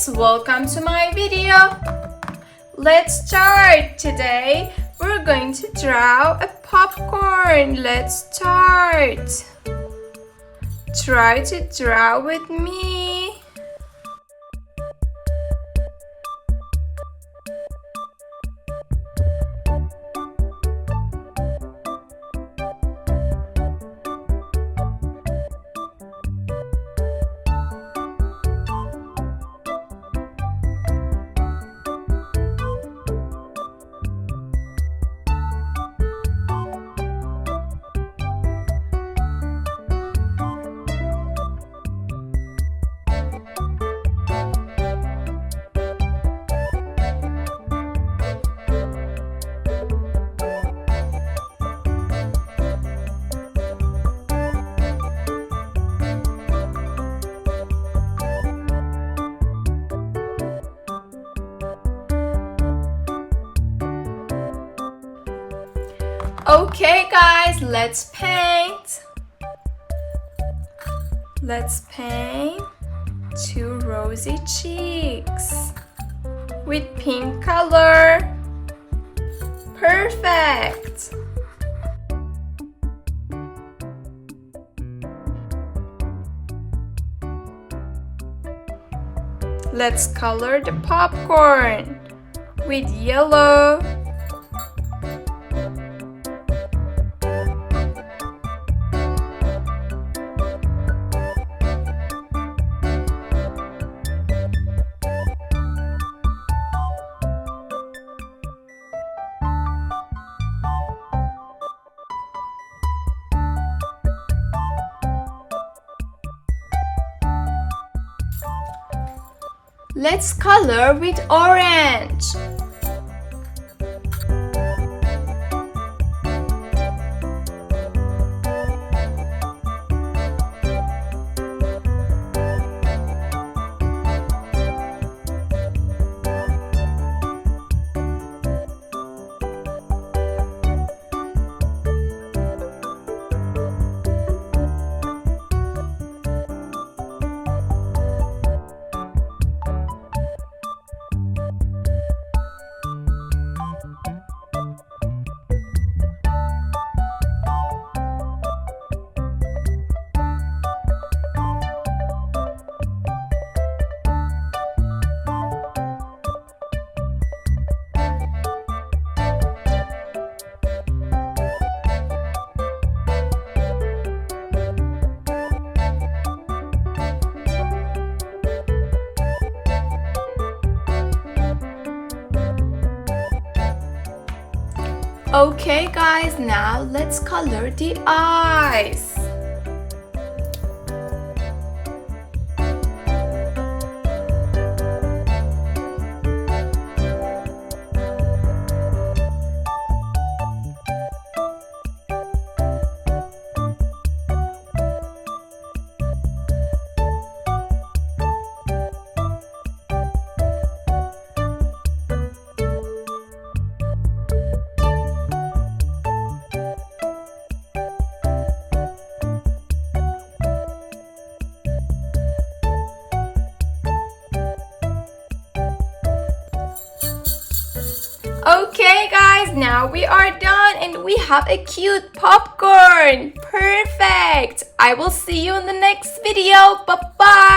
guys, welcome to my video. Let's start. Today we're going to draw a popcorn. Let's start. Try to draw with me. Okay guys, let's paint. Let's paint two rosy cheeks with pink color. Perfect. Let's color the popcorn with yellow. Let's color with orange. Okay guys, now let's color the eyes. Okay guys, now we are done and we have a cute popcorn. Perfect. I will see you in the next video. Bye bye.